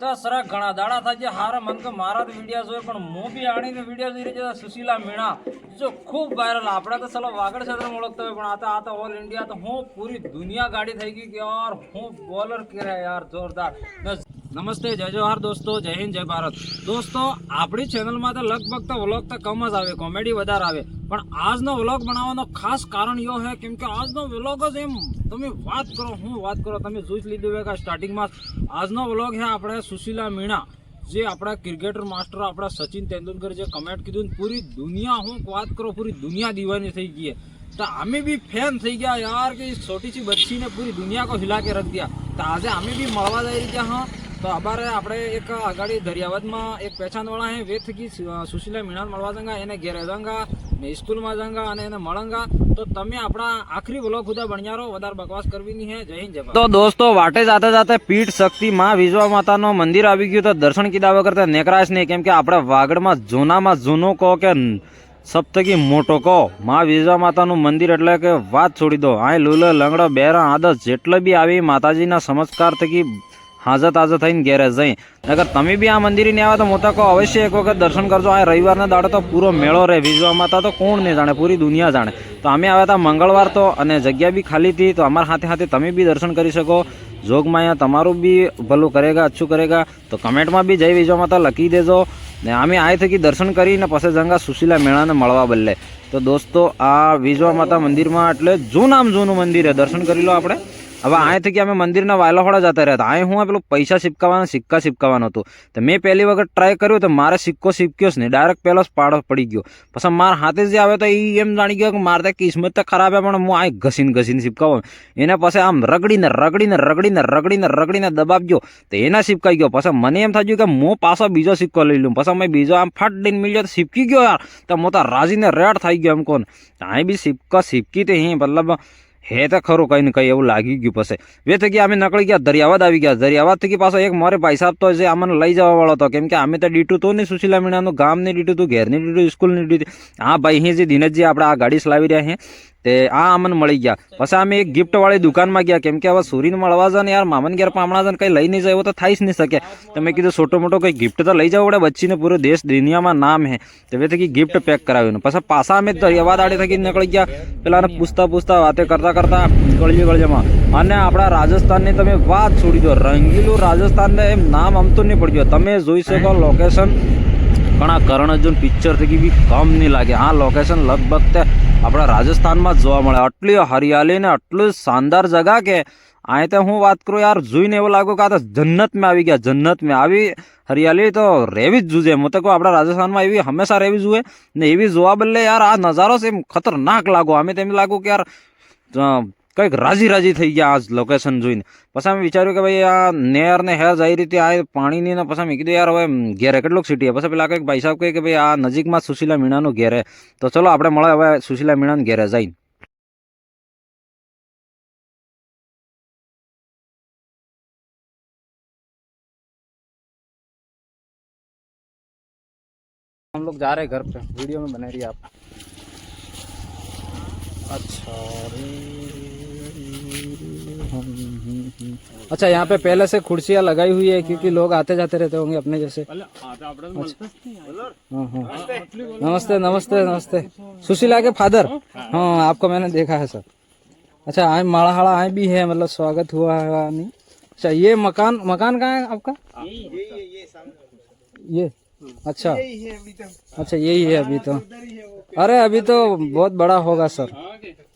તો સરા ઘણા દાડા થાય છે હારા મન કે મારા તો વિડીયો જોઈ પણ હું બી આણીને વિડીયો જોઈ રહ્યો સુશીલા મીણા જો ખૂબ વાયરલ આપણે તો ચલો વાગડ ક્ષેત્રમાં ઓળખતા હોય પણ આ તો ઓલ ઇન્ડિયા તો હું પૂરી દુનિયા ગાડી થઈ ગઈ કે યાર હું બોલર કરે યાર જોરદાર। નમસ્તે જય જોહાર દોસ્તો, જય હિન્દ જય ભારત। દોસ્તો આપણી ચેનલમાં તો લગભગ તો વ્લોગ તો કમ જ આવે, કોમેડી વધારે આવે, પણ આજનો વ્લોગ બનાવવાનો ખાસ કારણ યો હે કેમ કે આજનો વ્લોગ જ એમ તમે વાત કરો તમે જોઈ જ લીધું હોય કે સ્ટાર્ટિંગમાં આજનો વ્લોગ હે આપણે સુશીલા મીણા જે આપણા ક્રિકેટર માસ્ટર આપણા સચિન તેંડુલકર જે કમેન્ટ કીધું પૂરી દુનિયા હું વાત કરો પૂરી દુનિયા દીવાની થઈ ગઈ है तो हमें भी फैन થઈ ગયા यार कि छोटी सी बच्ची ने पूरी दुनिया को हिला के रख दिया। तो आज हमें भी મળવા જઈ રહ્યા હા। तो अबार આપણે એક આગાડી દરિયાવદમાં એક પહેચાન વાળા હે વે થકી સુશીલા મીણા મળવા જંગા એને ઘેર જંગા ને સ્કૂલમાં જંગા અને એને મળંગા। તો તમે આપણા આખરી વ્લોગ ખુદા બન્યા રહો, વધારે બકવાસ કરવી નહીં હે। જય હિન્દ જય ભારત। તો દોસ્તો વાટે જાતે જાતે પીઠ શક્તિ માં વિજવા માતાનો મંદિર આવી ગયું। તો દર્શન કીધા વગર તો નેકરાશ નહીં કેમ કે આપણે વાગડમાં જૂનામાં જૂનું કહો કે સપ્તકી મોટો કહો માં વિજવા માતાનું મંદિર એટલે કે વાત છોડી દો। આ લૂલો લંગડો બેરા આદત જેટલે બી આવી માતાજીના ચમત્કાર થકી હાજર તાજર થઈને ઘેરે જઈ। અગર તમે બી આ મંદિર નહીં આવે તો મોટા કહો અવશ્ય એક વખત દર્શન કરજો। આ રવિવારના દાડે તો પૂરો મેળો રહે વિજવા માતા તો કોણ નહીં જાણે, પૂરી દુનિયા જાણે। તો અમે આવ્યા હતા મંગળવાર તો અને જગ્યા બી ખાલી હતી તો અમારા હાથે હાથે તમે બી દર્શન કરી શકો। જોગમાયા તમારું બી ભલું કરેગા, અચ્છું કરેગા। તો કમેન્ટમાં બી જય વિજવા માતા લખી દેજો ને અમે આ થકી દર્શન કરીને પછી જંગા સુશીલા મેળાને મળવા બદલે। તો દોસ્તો આ વિજવા માતા મંદિરમાં એટલે જૂનું મંદિર હે, દર્શન કરી લો આપણે। હવે આ થકી અમે મંદિરના વાયલાખોડા જતા રહ્યા હતા। હું પેલું પૈસા સિક્કા સિપકાવાનું હતું તો મેં પહેલી વખત ટ્રાય કર્યું તો મારે સિક્કો સિપક્યો જ નહીં, ડાયરેક્ટ પહેલો જ પાડો પડી ગયો। પછી મારા હાથે જે આવે તો એ એમ જાણી ગયો કે મારે તો કિસ્મત તો ખરાબ છે પણ હું આ ઘસીને સિપકાવો એને પછી આમ રગડીને દબાવ્યો તો એના સિપકાઈ ગયો। પછી મને એમ થઈ ગયું કે હું પાછો બીજો સિક્કો લઈ લઉં। પછી મેં બીજો આમ ફટ દઈને મળ્યો તો સિપકી ગયો યાર। તો મોટા રાજીને રેડ થઈ ગયો એમ કોણ આ બી સિક્કા સિપકી તે મતલબ હે તો ખરું કઈ ને કઈ એવું લાગી ગયું। પછી વે થકી અમે નીકળી ગયા દરિયાવાદ આવી ગયા। દરિયાવાદ થકી પાછો એક મારે ભાઈ સાહેબ તો જે અમને લઈ જવા વાળો હતો કેમ કે અમે તો ડીટું તો નહીં સુશીલા મીણાનું ગામ નહીં ડીટું તું ઘેરની ડીટું સ્કૂલની ડીટું। હા ભાઈ અહીં જે દિનેશજી આપણે આ ગાડી ચલાવી રહ્યા હે તે આ અમને મળી ગયા। પછી અમે એક ગિફ્ટ વાળી દુકાનમાં ગયા કેમ કે હવે સૂરીને મળવા જાય ને યાર મામન ઘેર પામણા જાય કંઈ લઈ નહીં જાય એવું તો થઈ જ નહીં શકે। તો મેં કીધું છોટો મોટો કંઈ ગિફ્ટ તો લઈ જવું પડે, બચ્ચીને પૂરો દેશ દુનિયામાં નામ હે તો એ થકી ગિફ્ટ પેક કરાવ્યું। પછી પાછા અમે દરિયાવાદ આડે થકી નીકળી ગયા પેલાને પૂછતા વાતે કરતા ગળજમાં અને આપણા રાજસ્થાનની તમે વાત છોડી દો, રંગીલું રાજસ્થાનને એમ નામ અમતું નહીં પડ્યું। તમે જોઈ શકો લોકેશન ઘણા કરણ અર્જુન પિક્ચર થકી બી કમ નહીં લાગે। આ લોકેશન લગભગ તે આપણા રાજસ્થાનમાં જ જોવા મળે। આટલી હરિયાળી ને આટલું શાનદાર જગા કે અહીં તો હું વાત કરું યાર જોઈને એવું લાગ્યું કે આ તો જન્નતમાં આવી ગયા। જન્નતમાં આવી હરિયાળી તો રહેવી જ જોઈએ। હું તો કહું આપણા રાજસ્થાનમાં એવી હંમેશા રહેવી જોઈએ ને એવી જોવા બદલે યાર આ નજારો છે એમ ખતરનાક લાગો। અમે તેમ લાગુ કે યાર કંઈક રાજી થઈ ગયા આ લોકેશન જોઈને। પછી અમે વિચાર્યું કે ભાઈ આ નેર ને હેર જઈ રીતે આ પાણીની ને પછી મેં કીધું યાર હવે ઘેરે કેટલુંક સિટી પછી પેલા કંઈક ભાઈ સાહેબ કહે કે ભાઈ આ નજીકમાં સુશીલા મીણાનું ઘેરે તો ચલો આપણે મળે હવે સુશીલા મીણાનું ઘેરે જઈને। हम लोग जा रहे हैं घर पे, वीडियो में बना रही है आप। अच्छा यहाँ पे पहले से कुर्सियाँ लगाई हुई है क्योंकि लोग आते जाते रहते होंगे अपने जैसे। नमस्ते सुशीला के फादर। हाँ आपको मैंने देखा है सर। अच्छा आए माड़ा आए भी है मतलब स्वागत हुआ है नहीं। अच्छा ये मकान कहाँ है आपका? ये अच्छा यही है अभी तो। अरे अभी तो बहुत बड़ा होगा सर।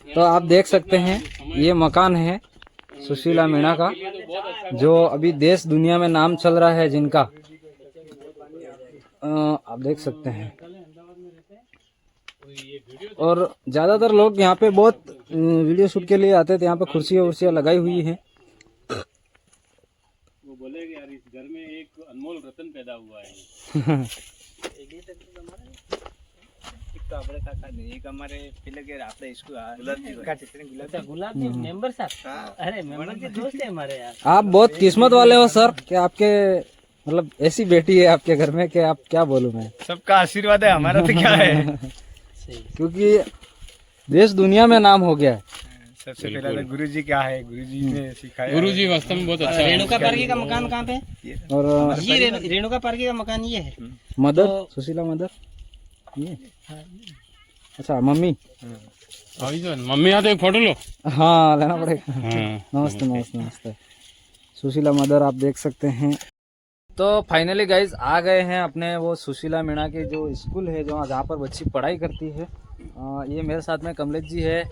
तो आप देख सकते हैं ये मकान है सुशीला मीणा का जो अभी देश दुनिया में नाम चल रहा है जिनका आप देख सकते हैं। और ज्यादातर लोग यहाँ पे बहुत वीडियो शूट के लिए आते थे। यहाँ पे कुर्सियाँ लगाई हुई हैं। वो बोले कि यार इस घर में एक अनमोल रतन पैदा हुआ है। आप बहुत किस्मत वाले हो सर कि आपके मतलब ऐसी बेटी है आपके घर में कि आप क्या बोलूं मैं। सबका आशीर्वाद है हमारा तो क्या है क्योंकि देश दुनिया में नाम हो गया है। सबसे पहले तो गुरुजी क्या है, गुरुजी ने सिखाया। गुरुजी वास्तव में बहुत अच्छा है। रेणुका पार्की का मकान कहाँ पे? और ये रेणुका पार्की का मकान ये है। मदर सुशीला मदर ये अच्छा मम्मी अभी तो मम्मी आते एक फोटो लो। हाँ लेना पड़ेगा। हाँ। नमस्ते नमस्ते नमस्ते सुशीला मदर आप देख सकते हैं। तो फाइनली गाइज आ गए हैं अपने वो सुशीला मीणा के जो स्कूल है जहाँ पर बच्ची पढ़ाई करती है। ये मेरे साथ में कमलेश जी है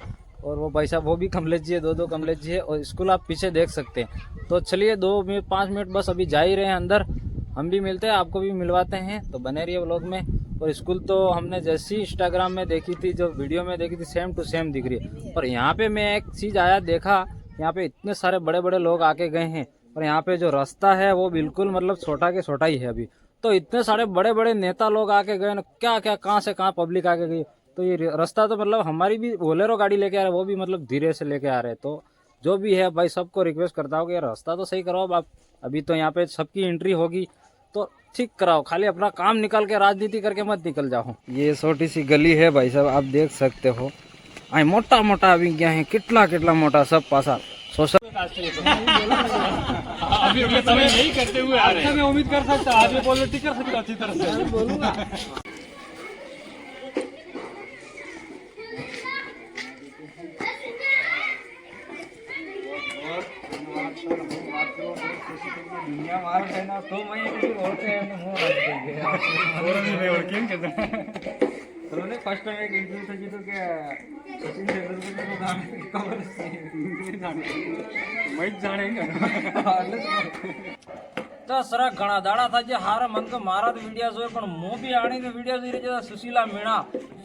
और वो भाई साहब वो भी कमलेश जी है, दो कमलेश जी है और स्कूल आप पीछे देख सकते हैं। तो चलिए 5 मिनट बस अभी जा ही रहे हैं अंदर, हम भी मिलते हैं, आपको भी मिलवाते हैं। तो बने रहिए व्लॉग में। और स्कूल तो हमने जैसी इंस्टाग्राम में देखी थी, जो वीडियो में देखी थी, सेम टू सेम दिख रही है। और यहाँ पे मैं एक चीज़ आया देखा, यहाँ पे इतने सारे बड़े बड़े लोग आके गए हैं और यहाँ पे जो रास्ता है वो बिल्कुल मतलब छोटा के छोटा ही है अभी। तो इतने सारे बड़े बड़े नेता लोग आके गए ना, क्या क्या कहाँ से कहाँ पब्लिक आके गई। तो ये रास्ता तो मतलब हमारी भी बोलेरो गाड़ी लेके आ रहे, वो भी मतलब धीरे से लेके आ रहे। तो जो भी है भाई सबको रिक्वेस्ट करता हूँ कि यार रास्ता तो सही कराओ आप। अभी तो यहाँ पे सबकी एंट्री होगी तो ठीक कराओ, खाली अपना काम निकाल के राजनीति करके मत निकल जाओ। ये छोटी सी गली है भाई साहब, आप देख सकते हो। आई मोटा मोटा अभी क्या है, कितना कितना मोटा सब पासा सोशल। अभी समय नहीं करते हुए आ रहे हैं। मैं उम्मीद कर सकता आज भी पॉलिटिक्स कर सकता अच्छी तरह से बोलूंगा। दुनिया मार है ना तो मैं किसी और से उन्होंने फर्स्ट टाइम एक इंटरव्यू था जी तो क्या सचिन तेंदुलकर को नाम खबर मैं जानेगा તો સરા ઘણા દાડા થાય છે હારા મન કે મારા તો વિડીયો જોય પણ હું બી આણીને વિડીયો જોઈ રહી છે સુશીલા મીણા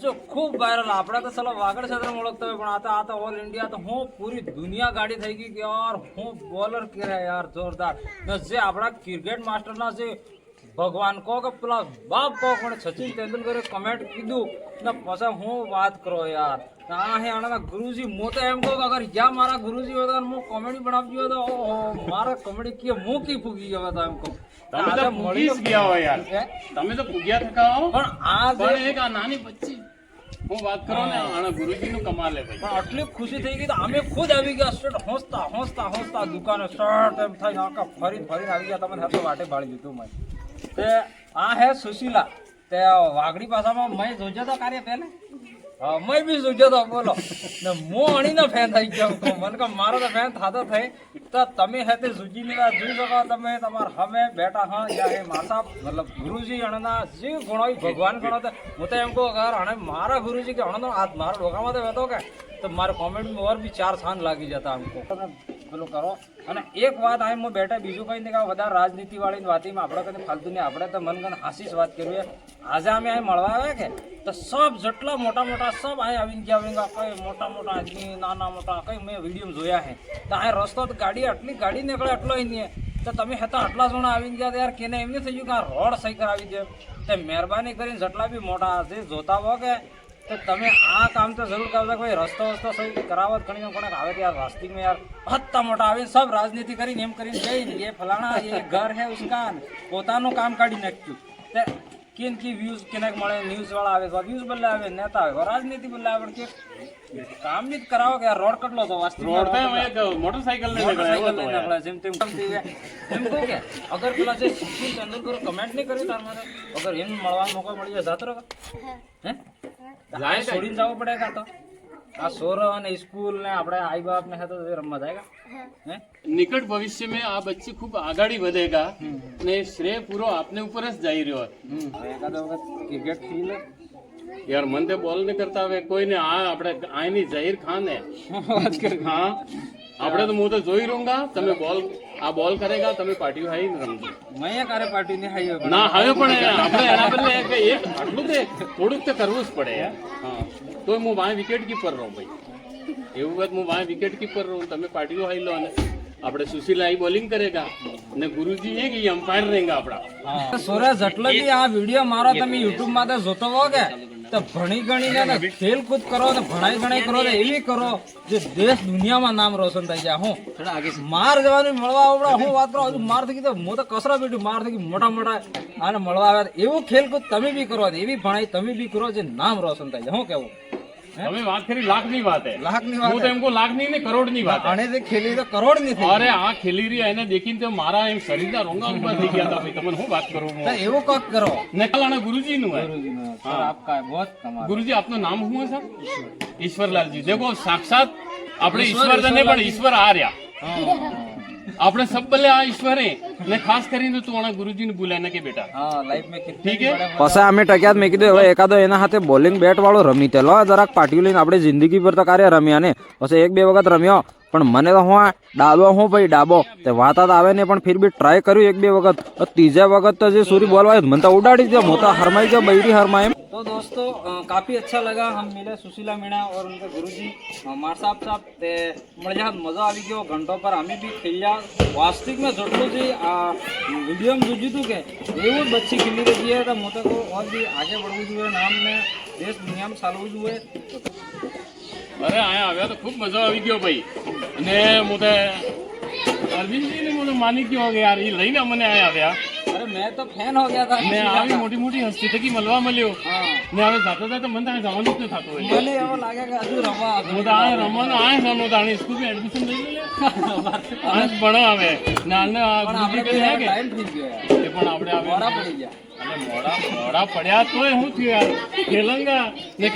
જો ખૂબ વાયરલ આપણે તો ચલો વાગડ ક્ષેત્રમાં ઓળખતા હોય પણ આ તો ઓલ ઇન્ડિયા તો હું પૂરી દુનિયા ગાડી થઈ ગઈ કે યાર હું બોલર કર્યા यार જોરદાર ને જે આપણા ક્રિકેટ માસ્ટરના જે ભગવાન કહો કે પેલા બાપ કહો પણ સચિન તેંદુલકરે કમેન્ટ કીધું ને પછી હું વાત કરો યાર આ હે આના ગુરુજી મો તો એમ કહું કે અગર યા મારા ગુરુજી હોય તો હું કોમેડી બનાવજો તો ઓહો મારા કોમેડી કે મો કી ફૂગી ગયો તો એમ કહું તમે તો પૂગી જ ગયા હો યાર, તમે તો પૂગ્યા થકા હો પણ આ પણ એક આ નાની બચ્ચી હું વાત કરો ને આના ગુરુજીનું કમાલ હે ભાઈ। પણ આટલી ખુશી થઈ ગઈ તો અમે ખુદ આવી ગયા સ્ટ્રેટ હોંસતા હોંસતા હોંસતા દુકાને શર્ટ એમ થઈ આખા ફરીને આવી ગયા તમને હાથે વાટે બાળી દીધું મેં તે આ હે સુશીલા તે વાગડી ભાષામાં મેં જોજો તો કાર્ય પહેલે मैं भी सोचो तो बोलो ने मो अणी ना फैन થઈ ગયો કો મન કો મારો તો ફેન થાતો થઈ તો તમે હેતે સુજી ની વાત જોઈ શકો તમે તમાર હમે બેટા હા યા હે માતા मतलब गुरुजी अणना जे गुणोई भगवान गणो तो હું તો એમ કહું અગર અણે મારા गुरुजी के अणनो हाथ मारो ढोकाમાં તો વેતો કે તો મારે કોમેન્ટ में और भी 4 छान लागी जाता हमको પેલું કરો અને એક વાત આ હું બેઠા બીજું કઈ નહીં કે વધારે રાજનીતિ વાળી વાતીમાં આપણે કદી ફાલતુ નહીં, આપણે તો મન ગન હાસી જ વાત કરવી। આજે અમે અહીં મળવા આવ્યા કે તો સબ જેટલા મોટા મોટા સબ અહીં આવીને ગયા કઈ મોટા મોટા આદમી નાના મોટા કઈ મેં વિડીયો જોયા હે તો અહીં રસ્તો તો ગાડી આટલી ગાડી નીકળે એટલો નહીં તો તમે હતા આટલા જણા આવીને ગયા યાર કેને એમ નહીં થઈ ગયું કે આ રોડ સહી કરાવી દે તો મહેરબાની કરીને જેટલા બી મોટા હશે જોતા હો કે तो તમે આ કામ તો જરૂર કરતા ભાई રસ્તો સही કરાવત ઘણી કોને આવે यार रास्ते में यार हत्ता मोटा आवे सब राजनीति કરીને એમ કરીને જઈને ये फलाना ये घर है उसका પોતાનું કામ કાઢી નાખ્યું તે किन की व्यूज केनक મળે न्यूज वाला આવે તો व्यूज બદલે આવે નેતા આવે राजनीति બદલે આવે કે કામ ની કરાવો કે રોડ કટલો તો વાસ્તવિક રોડ पे एक मोटरसाइकिल ने निकला જેમ તેમ એમ કહું કે અગર પેલા જે સચિન તેંદુલકર કમેન્ટ નહીં કરી તાર મારે અગર એમ મળવાનો મોકો મળી જાય જાતો રહો હે જાય છોડીને જવું પડેगा તો આ સોરો અને સ્કૂલ ને આપણે આઈ બાપ ને તો રમવા જાયगा હે નિકટ ભવિષ્ય में આ બચ્ચી ખૂબ આગાડી વધેગા ને શ્રેય પૂરો આપને ઉપર જ જઈ રહ્યો એકાદ વખત ક્રિકેટ ખેલી લે यार मन ते बॉल नहीं करता હવે કોઈને આ આપણે આઈની જાહિર ખાન હે વાત કર હા આપણે તો હું તો જોઈ રહુંગા તમે બોલ કરેગા તમે પાર્ટી હાઈ રમજો મેં કારે પાર્ટી ને હાઈ ના હવે પણ આપણે એના બદલે એક આટલું તે થોડુંક તો કરવું જ પડે યાર હા તો હું વાય વિકેટ કીપર રહું ભાઈ એવું વાત હું વાય વિકેટ કીપર રહું તમે પાર્ટીઓ હાઈ લો અને આપણે સુશીલા આઈ બોલિંગ કરેગા ને ગુરુજી એક ઈ અમ્પાયર રહેગા આપડા સોરે જેટલો બી આ વિડિયો મારો તમે YouTube માં તો જોતો હો કે તો ભણી ગણીને ને ખેલકૂદ કરો ને ભણાઈ ગણાઈ કરો ને એવી કરો જે દેશ દુનિયામાં નામ રોશન થઈ જાય। હું માર જવાની મળવા આવડા હું વાત કરો માર થઈ તો હું તો કસરા બેઠું માર થઈ મોટા મોટા આને મળવા આવ્યા એવું ખેલકૂદ તમે બી કરો એવી ભણાઈ તમે બી કરો જે નામ રોશન થઈ જાય। હું કેવું તમે વાત કરી લાખની વાત હે લાખની હું તો એમકો લાખની ને કરોડની વાત હે આને જે ખેલી તો કરોડ ની થઈ અરે આ ખેલી રહી એને દેખીને તો મારા એમ શરીરના રોંગા ઉભા થઈ ગયા હતા ભાઈ તમને શું વાત કરું હું એવું કોક કરો નકલાણા ગુરુજી નું હે સર આપકા बहुत कमाल गुरुजी आपનું नाम શું है सर ईश्वरलालजी देखो साक्षात આપણે ઈશ્વર તો નહીં પણ ઈશ્વર આ રહ્યા આપણે સબ બોલે આ ઈશ્વર હે ને ખાસ કરીને તું આના ગુરુજીને બોલાય ને કે બેટા हाँ लाइफ में कितने ઠીક હે પછી અમે ટક્યા મેં કીધું હવે એકાદો એના હાથે બોલિંગ બેટ વાળો રમી તેલો જરાક પાટીઓ લઈને આપણે જિંદગી ભર તો કાર્ય રમ્યા ને પછી એક બે વખત રમ્યો પણ મને તો હું ડાબો હું ભાઈ ડાબો તે વાત આવે ને પણ ફિર બી ट्राई કર્યું એક બે વખત ત્રીજા વખત તો જે सूरी बॉल वाले मन तो उड़ाड़ी दिया मोता हरमाई गया बैरी हरमाए। तो दोस्तों काफी अच्छा लगा हम मिले सुशीला मीणा और उनके गुरुजी मार साहब ते मजा आ गयो घंटों पर हमें भी खेलिया वास्तविक में जोटलू जी वीडियो में जुजी तू के एवं बच्ची खिली रही है तो मोते को और भी आगे बढ़વું જોઈએ नाम ने देश दुनिया में चालવું જોઈએ। અરે આયા આવ્યા તો ખૂબ મજા આવી ગયો ભાઈ અને મોતે અરવિંદજીને મને માની ગયો કે યાર એ લઈને મને આયા આવ્યા अरे मैं तो फैन हो गया था ને આવી મોટી મોટી હસ્તી થકી મળવા મળ્યો ને હવે જાતો જાતો મને ત્યાં જવાનું જ ન થતું હોય મને એવો લાગે કે હજુ રમવા હું તો આ રમવાનો આય છે હું તો આની સ્કૂલ માં એડમિશન લઈ લે આ ભણો આવે ને આને આ ગુરુજી કહે છે કે ટાઈમ થઈ ગયો યાર એ પણ આપણે આવે મોડા પડી ગયા અને મોડા પડ્યા તોય શું થયું યાર ખેલંગા ને